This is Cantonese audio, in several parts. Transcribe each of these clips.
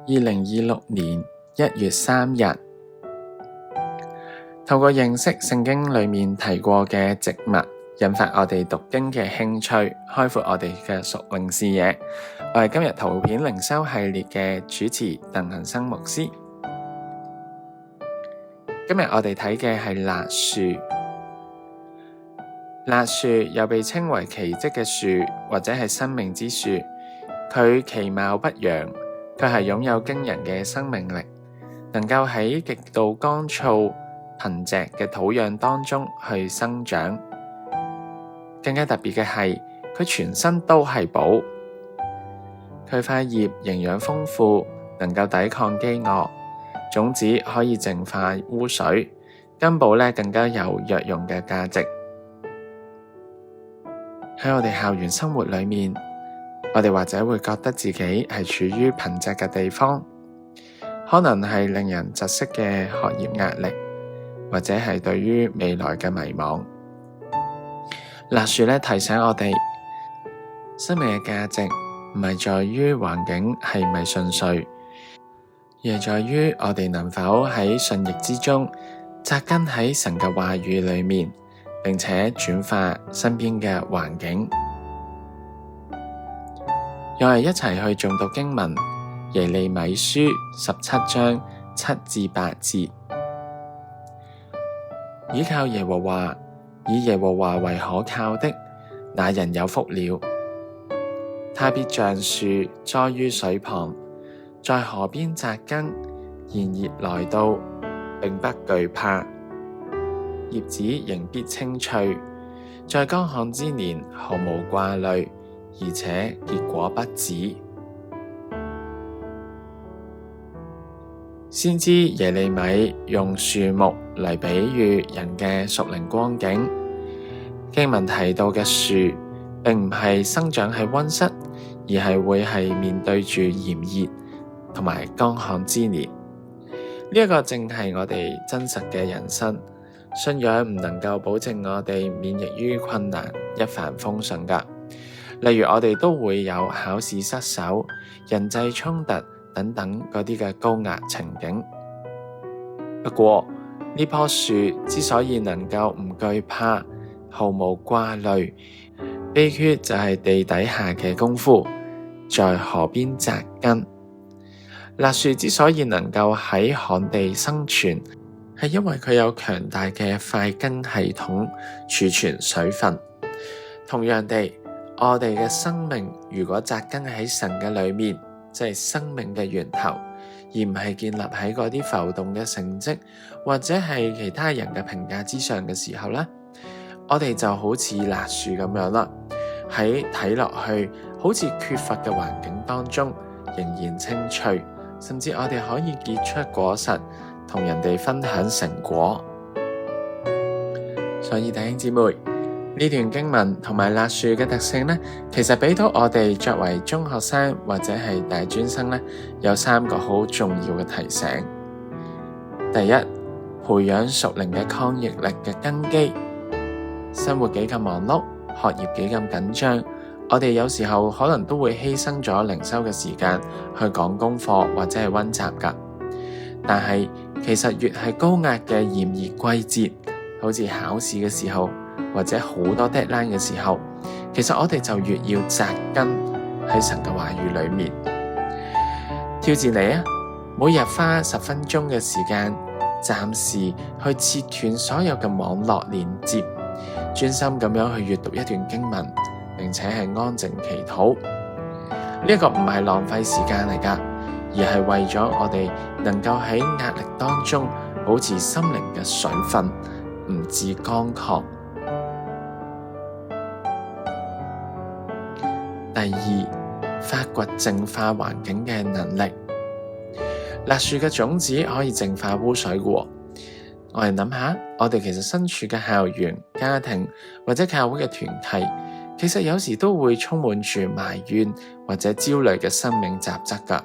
2026年1月3日，透過認識聖經裏面提過嘅植物，引發我哋讀經嘅興趣，開闊我哋嘅屬靈視野。我係今日圖片靈修系列嘅主持鄧恒生牧師。今日我哋睇嘅係辣樹。辣樹又被稱為奇蹟嘅樹，或者係生命之樹。佢其貌不揚，佢係擁有驚人嘅生命力，能夠喺極度乾燥、貧瘠嘅土壤當中去生長。更加特別嘅係，佢全身都係寶。佢塊葉營養豐富，能夠抵抗飢餓，種子可以淨化污水，根部更加有藥用嘅價值。喺我哋校園生活裏面，我哋或者會覺得自己係處於貧瘠嘅地方，可能係令人窒息嘅學業壓力，或者係對於未來嘅迷茫。辣樹提醒我哋，生命嘅價值唔係在於環境係咪順遂，而係在於我哋能否喺順逆之中扎根喺神嘅話語裏面，並且轉化身邊嘅環境。讓我哋一齊去誦讀經文，耶利米書17章7至8節。倚靠耶和華，以耶和華為可靠的，那人有福了。他必像樹栽於水旁，在河邊扎根，炎熱來到，並不懼怕。葉子仍必青翠，在乾旱之年毫無掛慮，而且結果不止。先知耶利米用樹木嚟比喻人嘅屬靈光景。經文提到嘅樹，並唔係生長喺溫室，而係會係面對住炎熱同埋乾旱之年。呢一個正係我哋真實嘅人生。信仰唔能夠保證我哋免疫於困難、一帆風順㗎。例如我哋都會有考試失手、人際衝突等等嗰啲嘅高壓情景。不過呢棵樹之所以能夠唔懼怕、毫無掛慮，秘訣就係地底下嘅功夫，在河邊扎根。辣樹之所以能夠喺旱地生存，係因為佢有強大嘅塊根系統儲存水分。同樣地，我哋嘅生命如果扎根喺神嘅裏面，即係生命嘅源頭，而唔係建立喺嗰啲浮動嘅成績或者係其他人嘅評價之上嘅時候呢，我哋就好似辣樹咁樣啦，喺睇落去好似缺乏嘅環境當中，仍然青翠，甚至我哋可以結出果實，同人哋分享成果。所以弟兄姊妹，呢段經文同埋辣樹嘅特性其實俾到我哋作為中學生或者係大專生有3個好重要嘅提醒。第一，培養屬靈嘅抗逆力嘅根基。生活幾咁忙碌，學業幾咁緊張，我哋有時候可能都會犧牲咗靈修嘅時間去講功課或者係溫習㗎。但係其實越係高壓嘅炎熱季節，好似考試嘅時候，或者好多 deadline 嘅時候，其實我哋就越要扎根喺神嘅話語裏面。挑戰你啊，每日花10分鐘嘅時間，暫時去切斷所有嘅網絡連接，專心咁樣去閱讀一段經文，並且係安靜祈禱。呢一個唔係浪費時間嚟㗎，而係為咗我哋能夠喺壓力當中保持心靈嘅水分，唔致乾涸。第二，發掘淨化環境嘅能力。辣樹嘅種子可以淨化污水嘅。我哋諗下，我哋其實身處嘅校園、家庭或者教會嘅團契，其實有時都會充滿住埋怨或者焦慮嘅生命雜質㗎。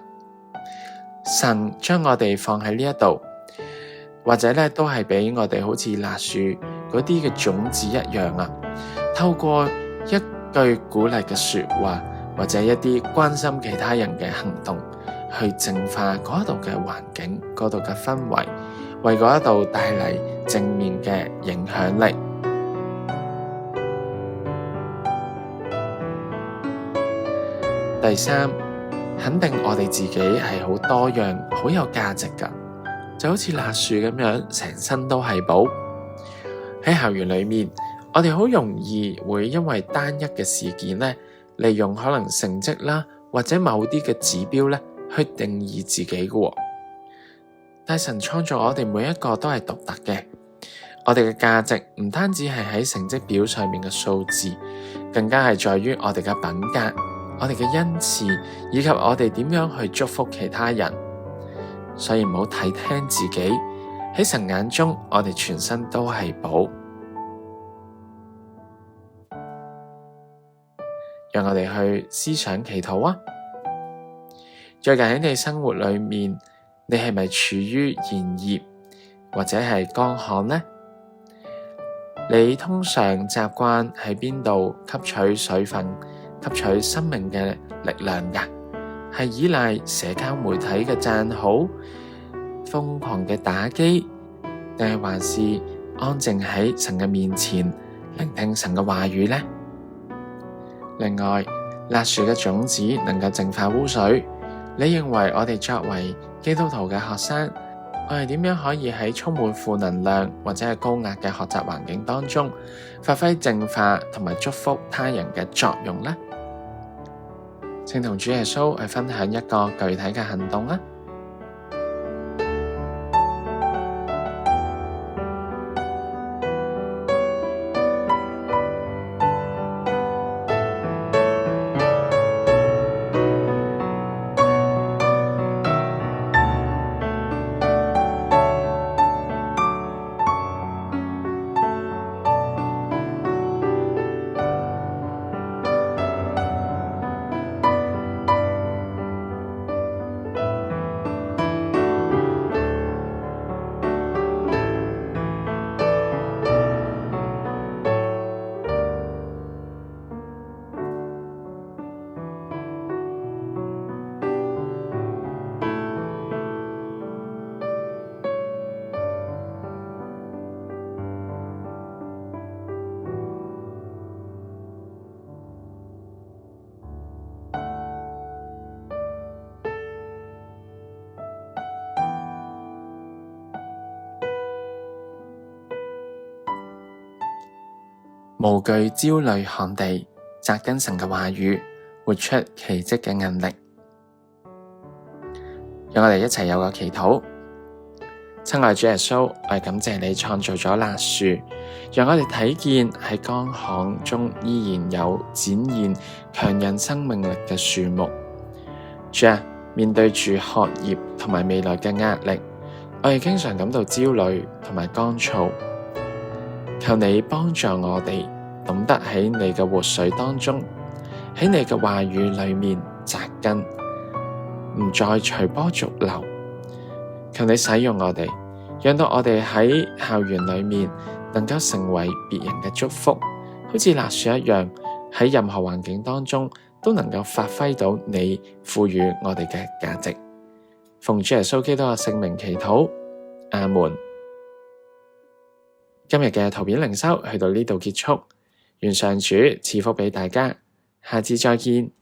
神將我哋放喺呢一度，或者都係俾我哋好似辣樹嗰啲嘅種子一樣啊，透過一句鼓勵嘅說話，或者一啲關心其他人嘅行動，去淨化嗰度嘅環境、嗰度嘅氛圍，為嗰度帶嚟正面嘅影響力。第三，肯定我哋自己係好多樣、好有價值㗎，就好似辣樹咁樣，成身都係寶。喺校園裏面，我哋好容易會因為單一嘅事件呢，利用可能成績啦，或者某啲嘅指標呢，去定義自己嘅。但神創造我哋每一個都係獨特嘅，我哋嘅價值唔單止係喺成績表上面嘅數字，更加係在於我哋嘅品格、我哋嘅恩賜，以及我哋點樣去祝福其他人。所以唔好睇輕自己，喺神眼中，我哋全身都係寶。讓我哋去思想祈禱啊！最近喺你生活裏面，你係咪處於炎熱或者係乾旱呢？你通常習慣喺邊度吸取水分、吸取生命嘅力量㗎？係依賴社交媒體嘅讚好、瘋狂嘅打機，定係還是安靜喺神嘅面前聆聽神嘅話語呢？另外，辣樹嘅種子能夠淨化污水，你認為我哋作為基督徒嘅學生，我哋點樣可以喺充滿負能量或者係高壓嘅學習環境當中，發揮淨化同埋祝福他人嘅作用呢？請同主耶穌去分享一個具體嘅行動啦。無懼焦慮旱地，扎根神嘅話語，活出奇蹟嘅韌力。讓我哋一齊有個祈禱。親愛主耶穌，我哋感謝你創造咗辣樹，讓我哋睇見喺乾旱中依然有展現強韌生命力嘅樹木。主啊，面對住學業同埋未來嘅壓力，我哋經常感到焦慮同埋乾燥。求你幫助我哋懂得喺你嘅活水當中，喺你嘅話語裏面扎根，唔再隨波逐流。求你使用我哋，讓到我哋喺校園裏面能夠成為別人嘅祝福，好似辣樹一樣，喺任何環境當中都能夠發揮到你賦予我哋嘅價值。奉主耶穌基督嘅聖名祈禱，阿門。今日嘅圖片靈修去到呢度結束，願上主賜福俾大家，下次再見。